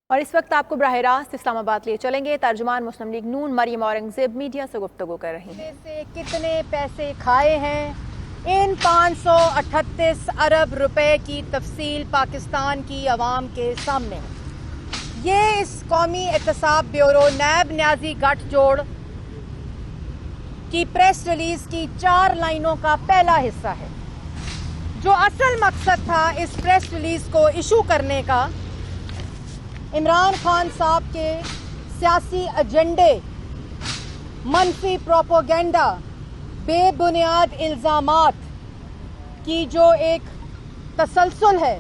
اور اس وقت آپ کو براہ راست اسلام آباد لے چلیں گے۔ ترجمان مسلم لیگ نون مریم اورنگزیب میڈیا سے گفتگو کر رہی ہیں۔ سے کتنے پیسے کھائے ہیں، ان 538 ارب روپے کی تفصیل پاکستان کی عوام کے سامنے ہے۔ یہ اس قومی احتساب بیورو نیب نیازی گٹھ جوڑ کی پریس ریلیز کی 4 لائنوں کا پہلا حصہ ہے۔ جو اصل مقصد تھا اس پریس ریلیز کو ایشو کرنے کا، عمران خان صاحب کے سیاسی ایجنڈے، منفی پروپیگنڈا، بے بنیاد الزامات کی جو ایک تسلسل ہے،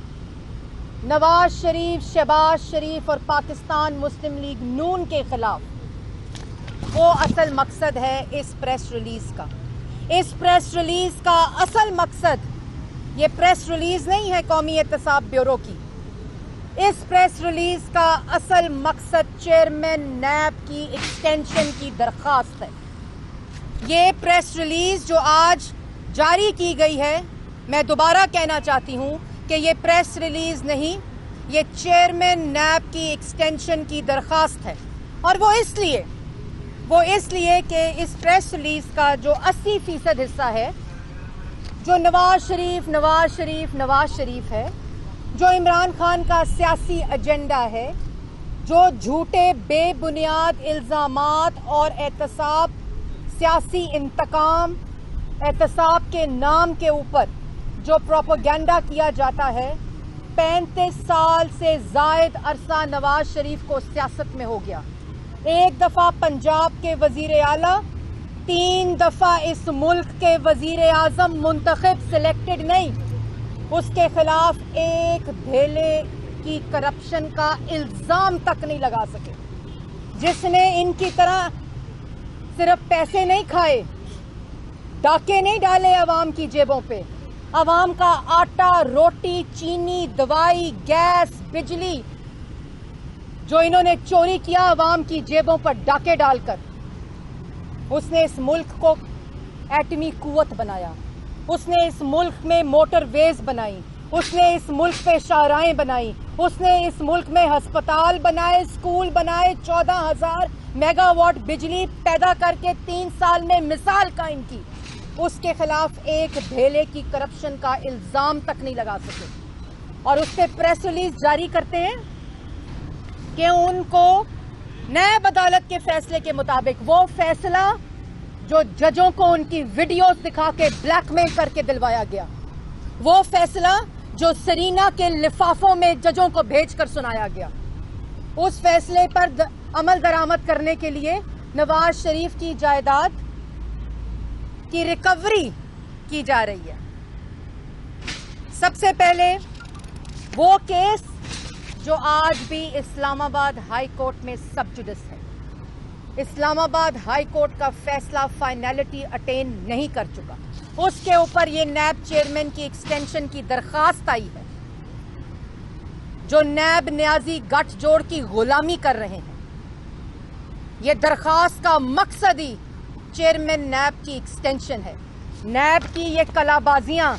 نواز شریف، شہباز شریف اور پاکستان مسلم لیگ نون کے خلاف، وہ اصل مقصد ہے اس پریس ریلیز کا۔ اس پریس ریلیز کا اصل مقصد، یہ پریس ریلیز نہیں ہے قومی احتساب بیورو کی، اس پریس ریلیز کا اصل مقصد چیئرمین نیب کی ایکسٹینشن کی درخواست ہے۔ یہ پریس ریلیز جو آج جاری کی گئی ہے، میں دوبارہ کہنا چاہتی ہوں کہ یہ پریس ریلیز نہیں، یہ چیئرمین نیب کی ایکسٹینشن کی درخواست ہے۔ اور وہ اس لیے کہ اس پریس ریلیز کا جو 80% حصہ ہے، جو نواز شریف ہے، جو عمران خان کا سیاسی ایجنڈا ہے، جو جھوٹے بے بنیاد الزامات اور احتساب، سیاسی انتقام، احتساب کے نام کے اوپر جو پروپیگنڈا کیا جاتا ہے۔ 35 سال سے زائد عرصہ نواز شریف کو سیاست میں ہو گیا۔ ایک دفعہ پنجاب کے وزیر اعلیٰ، 3 دفعہ اس ملک کے وزیر اعظم منتخب، سلیکٹڈ نہیں، اس کے خلاف ایک دھیلے کی کرپشن کا الزام تک نہیں لگا سکے، جس نے ان کی طرح صرف پیسے نہیں کھائے، ڈاکے نہیں ڈالے عوام کی جیبوں پہ، عوام کا آٹا، روٹی، چینی، دوائی، گیس، بجلی، جو انہوں نے چوری کیا عوام کی جیبوں پر ڈاکے ڈال کر، اس نے اس ملک کو ایٹمی قوت بنایا، اس نے اس ملک میں موٹر ویز بنائی، اس نے اس ملک پہ شاہراہیں بنائی، اس نے اس ملک میں ہسپتال بنائے، اسکول بنائے، 14,000 میگا واٹ بجلی پیدا کر کے 3 سال میں مثال قائم کی۔ اس کے خلاف ایک دھیلے کی کرپشن کا الزام تک نہیں لگا سکے، اور اس پہ پریس ریلیز جاری کرتے ہیں کہ ان کو نیب عدالت کے فیصلے کے مطابق وہ فیصلہ جو ججوں کو ان کی ویڈیوز دکھا کے بلیک میل کر کے دلوایا گیا، وہ فیصلہ جو سرینا کے لفافوں میں ججوں کو بھیج کر سنایا گیا، اس فیصلے پر عمل درآمد کرنے کے لیے نواز شریف کی جائیداد کی ریکوری کی جا رہی ہے۔ سب سے پہلے وہ کیس جو آج بھی اسلام آباد ہائی کورٹ میں سب جوڈس ہے، اسلام آباد ہائی کورٹ کا فیصلہ فائنلٹی اٹین نہیں کر چکا، اس کے اوپر یہ نیب چیئرمین کی ایکسٹینشن کی درخواست آئی ہے، جو نیب نیازی گٹھ جوڑ کی غلامی کر رہے ہیں۔ یہ درخواست کا مقصد ہی چیئرمین نیب کی ایکسٹینشن ہے۔ نیب کی یہ کلا بازیاں،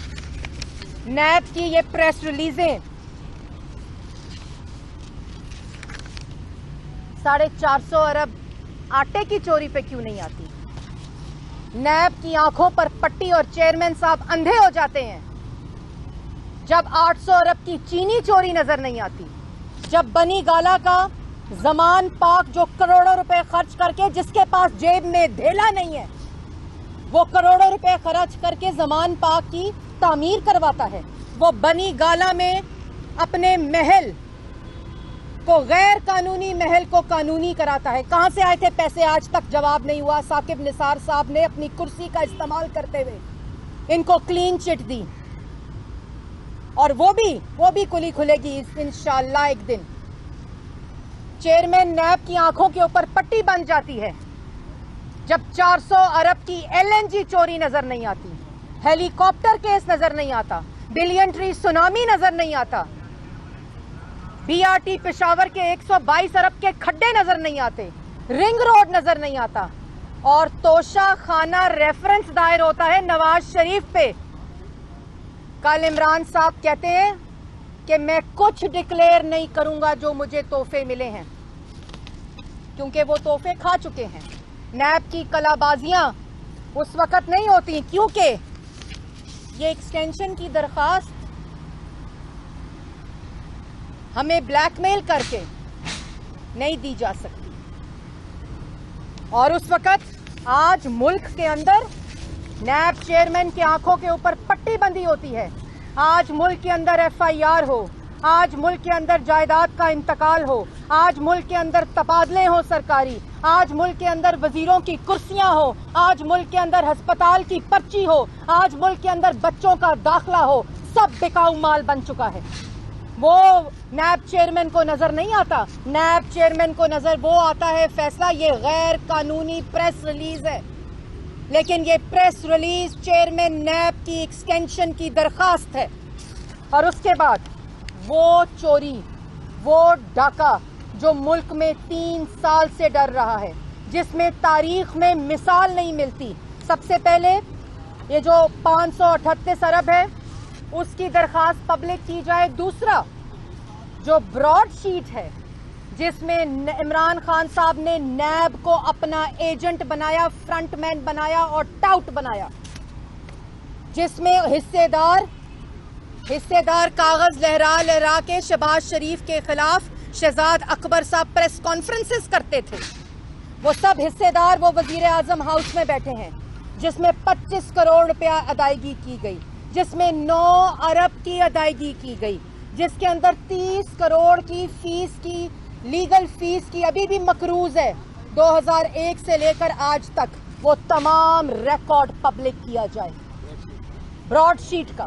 نیب کی یہ پریس ریلیزیں 450 ارب آٹے کی چوری پہ کیوں نہیں آتی؟ نیب کی آنکھوں پر پٹی اور چیئرمین صاحب اندھے ہو جاتے ہیں جب 800 ارب کی چینی چوری نظر نہیں آتی، جب بنی گالا کا زمان پاک جو کروڑوں روپے خرچ کر کے، جس کے پاس جیب میں دھیلا نہیں ہے، وہ کروڑوں روپے خرچ کر کے زمان پاک کی تعمیر کرواتا ہے، وہ بنی گالا میں اپنے محل کو، غیر قانونی محل کو قانونی کراتا ہے۔ کہاں سے آئے تھے پیسے آج تک جواب نہیں ہوا۔ ثاقب نثار صاحب نے اپنی کرسی کا استعمال کرتے ہوئے ان کو کلین چٹ دی، اور وہ بھی کھلی کھلے گی انشاءاللہ ایک دن۔ چیئرمین نیب کی آنکھوں کے اوپر پٹی بن جاتی ہے جب 400 ارب کی LNG چوری نظر نہیں آتی، ہیلی کاپٹر کیس نظر نہیں آتا، بلین ٹری سونامی نظر نہیں آتا، BRT پشاور کے 122 ارب کے کھڈے نظر نہیں آتے، رنگ روڈ نظر نہیں آتا، اور توشہ خانہ ریفرنس دائر ہوتا ہے نواز شریف پہ۔ کل عمران صاحب کہتے ہیں کہ मैं कुछ डिक्लेयर नहीं करूंगा जो मुझे तोहफे मिले हैं, क्योंकि वो तोहफे खा चुके हैं। नैब की कलाबाजियां उस वक्त नहीं होती, क्योंकि ये एक्सटेंशन की दरखास्त हमें ब्लैकमेल करके नहीं दी जा सकती। और उस वक्त आज मुल्क के अंदर नैब चेयरमैन की आंखों के ऊपर पट्टी बंदी होती है। आज मुल्क के अंदर FIR हो, आज मुल्क के अंदर जायदाद का इंतकाल हो, आज मुल्क के अंदर तबादले हो सरकारी, आज मुल्क के अंदर वजीरों की कुर्सियां हो, आज मुल्क के अंदर हस्पताल की पर्ची हो, आज मुल्क के अंदर बच्चों का दाखला हो, सब बिकाऊ माल बन चुका है। वो नैब चेयरमैन को नजर नहीं आता। नैब चेयरमैन को नजर वो आता है फैसला, ये गैर कानूनी प्रेस रिलीज है, लेकिन ये प्रेस रिलीज चेयरमैन नैब की एक्सटेंशन की दरखास्त है। और उसके बाद वो चोरी, वो डाका जो मुल्क में 3 साल से डर रहा है, जिसमें तारीख में मिसाल नहीं मिलती। सबसे पहले ये जो 538 अरब है उसकी दरखास्त पब्लिक की जाए। दूसरा जो ब्रॉड शीट है जिसमें इमरान खान साहब ने नैब को अपना एजेंट बनाया, फ्रंटमैन बनाया और टाउट बनाया, जिसमें हिस्सेदार कागज लहरा लहरा के शहबाज शरीफ के खिलाफ शहजाद अकबर साहब प्रेस कॉन्फ्रेंसेस करते थे। वो सब हिस्सेदार वो वजीर आजम हाउस में बैठे हैं, जिसमें 25 करोड़ रुपया अदायगी की गई, जिसमें 9 अरब की अदायगी की गई, जिसके अंदर 30 करोड़ की फीस की लीगल फीस की अभी भी मकरूज है 2001 से लेकर आज तक। वो तमाम रिकॉर्ड पब्लिक किया जाए, ब्रॉड शीट का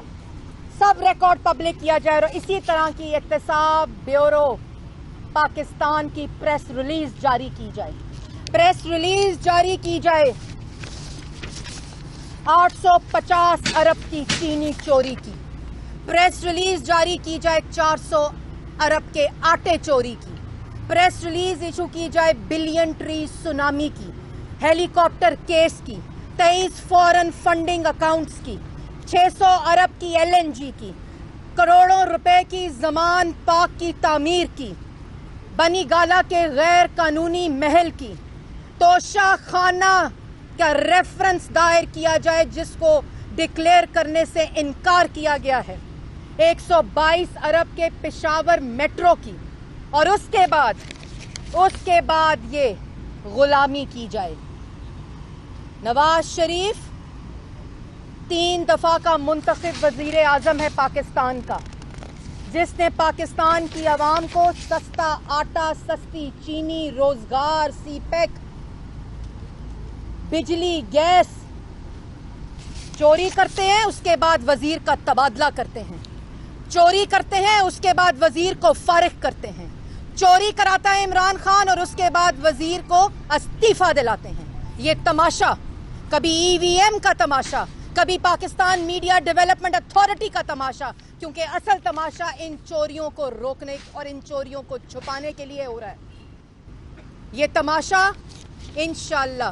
सब रिकॉर्ड पब्लिक किया जाए। और इसी तरह की एहतसाब ब्यूरो पाकिस्तान की प्रेस रिलीज जारी की जाए, प्रेस रिलीज जारी की जाए 850 अरब की चीनी चोरी की, प्रेस रिलीज जारी की जाए 400 अरब के आटे चोरी की, प्रेस रिलीज इशू की जाए बिलियन ट्री सुनामी की, हेलीकॉप्टर केस की, 23 फॉरेन फंडिंग अकाउंट्स की, 600 अरब की LNG की, करोड़ों रुपए की जमान पाक की तामीर की, बनी गाला के गैर कानूनी महल की, तोशा खाना का रेफरेंस दायर किया जाए जिसको डिक्लेयर करने से इनकार किया गया है, 122 अरब के पेशावर मेट्रो की। और उसके बाद ये गुलामी की जाए। नवाज शरीफ 3 दफा का मुंतखब वजीर आजम है पाकिस्तान का, जिसने पाकिस्तान की आवाम को सस्ता आटा, सस्ती चीनी, रोजगार, सीपैक, बिजली, गैस चोरी करते हैं, उसके बाद वजीर का तबादला करते हैं, चोरी करते हैं, उसके बाद वजीर को फारिग करते हैं, चोरी कराता है इमरान खान और उसके बाद वजीर को इस्तीफा दिलाते हैं। ये तमाशा, कभी EVM का तमाशा, कभी पाकिस्तान मीडिया डेवलपमेंट अथॉरिटी का तमाशा, क्योंकि असल तमाशा इन चोरियों को रोकने और इन चोरियों को छुपाने के लिए हो रहा है। ये तमाशा इंशाअल्लाह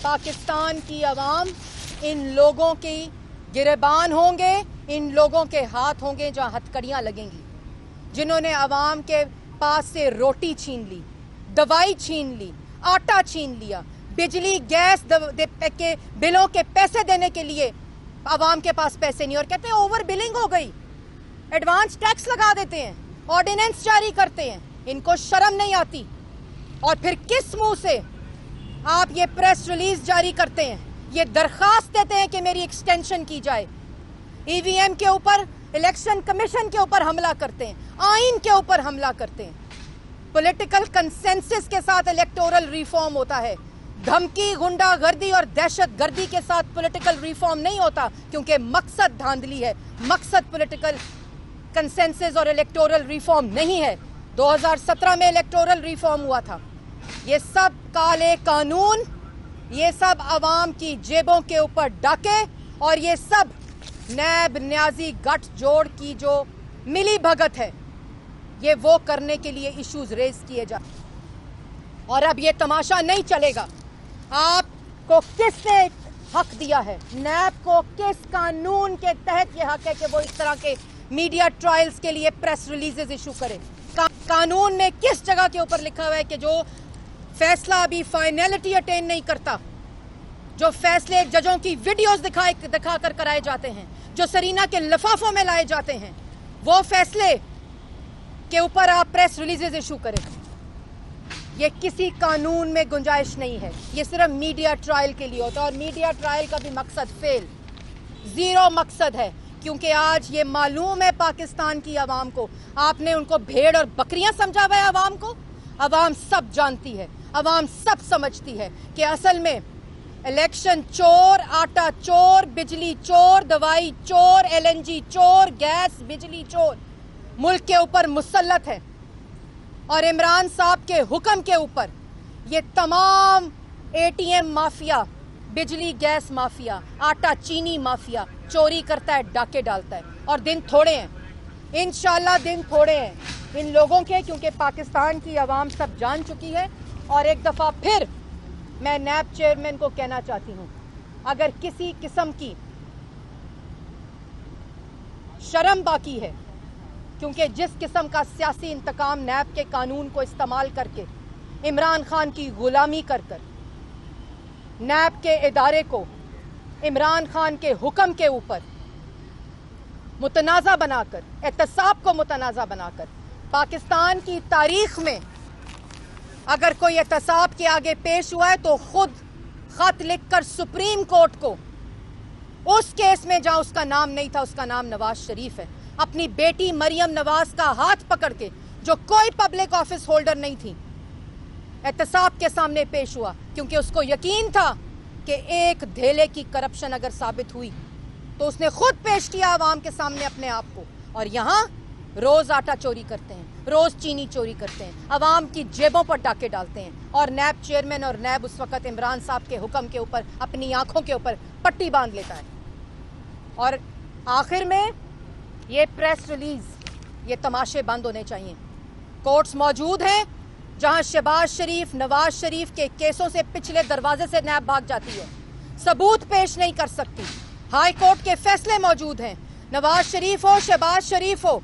पाकिस्तान की आवाम इन लोगों की गिरबान होंगे, इन लोगों के हाथ होंगे जहां हथकड़ियां लगेंगी, जिन्होंने आवाम के पास से रोटी छीन ली, दवाई छीन ली, आटा छीन लिया, बिजली गैस के बिलों के पैसे देने के लिए आवाम के पास पैसे नहीं, और कहते हैं ओवर बिलिंग हो गई, एडवांस टैक्स लगा देते हैं, ऑर्डिनेंस जारी करते हैं, इनको शर्म नहीं आती। और फिर किस मुंह से आप ये प्रेस रिलीज जारी करते हैं, ये दरखास्त देते हैं कि मेरी एक्सटेंशन की जाए, EVM के ऊपर, इलेक्शन कमीशन के ऊपर हमला करते हैं, आइन के ऊपर हमला करते हैं। पॉलिटिकल कंसेंसस के साथ इलेक्टोरल रिफॉर्म होता है, धमकी, गुंडागर्दी और दहशतगर्दी के साथ पॉलिटिकल रिफॉर्म नहीं होता, क्योंकि मकसद धांधली है, मकसद पॉलिटिकल कंसेंसस और इलेक्टोरल रिफॉर्म नहीं है। 2017 में इलेक्टोरल रिफॉर्म हुआ था। ये सब काले कानून, ये सब आवाम की जेबों के ऊपर डाके, और ये सब नैब न्याजी गठजोड़ की जो मिली भगत है, ये वो करने के लिए इश्यूज रेज किए जा। और अब ये तमाशा नहीं चलेगा। आपको किसने हक दिया है, नैब को किस कानून के तहत ये हक है कि वो इस तरह के मीडिया ट्रायल्स के लिए प्रेस रिलीजेस इशू करे। कानून में किस जगह के ऊपर लिखा हुआ है कि जो फैसला अभी फाइनलिटी अटेन नहीं करता, जो फैसले जजों की वीडियोस दिखाकर कराए जाते हैं, जो सरीना के लिफाफों में लाए जाते हैं, वो फैसले के ऊपर आप प्रेस रिलीजेस इशू करें? ये किसी कानून में गुंजाइश नहीं है। ये सिर्फ मीडिया ट्रायल के लिए होता है, और मीडिया ट्रायल का भी मकसद फेल, जीरो मकसद है। क्योंकि आज ये मालूम है पाकिस्तान की आवाम को, आपने उनको भेड़ और बकरियां समझा हुआ है आवाम को। आवाम सब जानती है, आवाम सब समझती है कि असल में इलेक्शन चोर, आटा चोर, बिजली चोर, दवाई चोर, LNG चोर, गैस बिजली चोर मुल्क के ऊपर मुसल्लत है। और इमरान साहब के हुक्म के ऊपर ये तमाम ATM माफिया, बिजली गैस माफिया, आटा चीनी माफिया चोरी करता है, डाके डालता है। और दिन थोड़े हैं, इंशाल्लाह दिन थोड़े हैं इन लोगों के, क्योंकि पाकिस्तान की आवाम सब जान चुकी है। और एक दफ़ा फिर मैं नैब चेयरमैन को कहना चाहती हूँ, अगर किसी किस्म की शर्म बाकी है, क्योंकि जिस किस्म का सियासी इंतकाम नैब के कानून को इस्तेमाल करके इमरान खान की गुलामी कर कर नैब के इदारे को इमरान खान के हुक्म के ऊपर मुतनाज़ा बनाकर, एहतसाब को मुतनाज़ा बनाकर, पाकिस्तान की तारीख में अगर कोई एहतसाब के आगे पेश हुआ है तो खुद खत लिखकर सुप्रीम कोर्ट को, उस केस में जहां उसका नाम नहीं था, उसका नाम नवाज शरीफ है, अपनी बेटी मरियम नवाज का हाथ पकड़ के, जो कोई पब्लिक ऑफिस होल्डर नहीं थी, एहतसाब के सामने पेश हुआ, क्योंकि उसको यकीन था कि एक धेले की करप्शन अगर साबित हुई तो उसने खुद पेश किया आवाम के सामने अपने आप को। और यहाँ रोज आटा चोरी करते हैं, रोज चीनी चोरी करते हैं, आवाम की जेबों पर डाके डालते हैं। और नैब चेयरमैन और नैब उस वक्त इमरान साहब के हुक्म के ऊपर अपनी आंखों के ऊपर पट्टी बांध लेता है। और आखिर में ये प्रेस रिलीज, ये तमाशे बंद होने चाहिए। कोर्ट्स मौजूद हैं जहां शहबाज शरीफ, नवाज शरीफ के केसों से पिछले दरवाजे से नैब भाग जाती है, सबूत पेश नहीं कर सकती। हाई कोर्ट के फैसले मौजूद हैं, नवाज शरीफ हो, शहबाज शरीफ हो,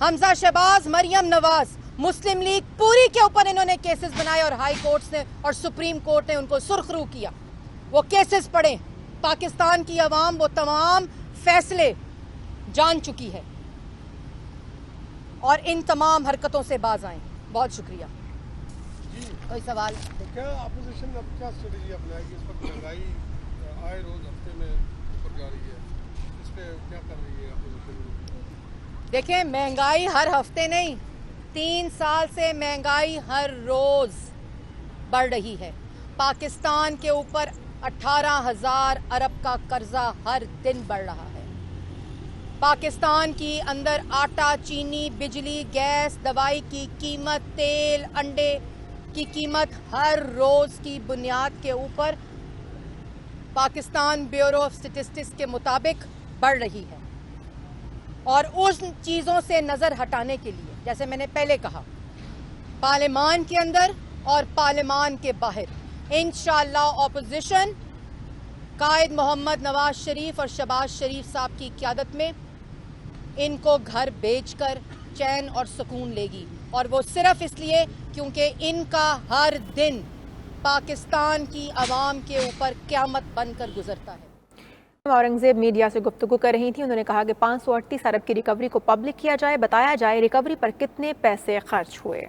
हमजा शहबाज, मरियम नवाज, मुस्लिम लीग पूरी के ऊपर इन्होंने केसेस बनाए और हाई कोर्ट ने और सुप्रीम कोर्ट ने उनको सुर्खरू किया। वो केसेस पढ़े, पाकिस्तान की आवाम वो तमाम फैसले जान चुकी है और इन तमाम हरकतों से बाज आए। बहुत शुक्रिया। कोई सवाल? तो क्या अपोजिशन अब क्या स्ट्रेटजी अपनाएगी? इस वक्त महंगाई आए रोज हफ्ते में ऊपर जा रही है, इस पे क्या कर रही है अपोजिशन? देखिए, महंगाई हर हफ्ते नहीं, 3 साल से महंगाई हर रोज बढ़ रही है। पाकिस्तान के ऊपर 18,000 अरब का कर्जा हर दिन बढ़ रहा है। पाकिस्तान की अंदर आटा, चीनी, बिजली, गैस, दवाई की कीमत, तेल, अंडे की कीमत हर रोज की बुनियाद के ऊपर पाकिस्तान ब्यूरो ऑफ स्टैटिस्टिक्स के मुताबिक बढ़ रही है। और उन चीज़ों से नज़र हटाने के लिए, जैसे मैंने पहले कहा, पार्लियामान के अंदर और पार्लियामान के बाहर इंशाअल्लाह ऑपोजिशन कायद मोहम्मद नवाज शरीफ और शहबाज शरीफ साहब की क़यादत में इनको घर बेचकर चैन और सुकून लेगी। और वो सिर्फ इसलिए क्योंकि इनका हर दिन पाकिस्तान की आवाम के ऊपर क़यामत बनकर गुजरता है। औरंगजेब मीडिया से गुफ्तगू कर रही थी। उन्होंने कहा कि 538 अरब की रिकवरी को पब्लिक किया जाए, बताया जाए रिकवरी पर कितने पैसे खर्च हुए।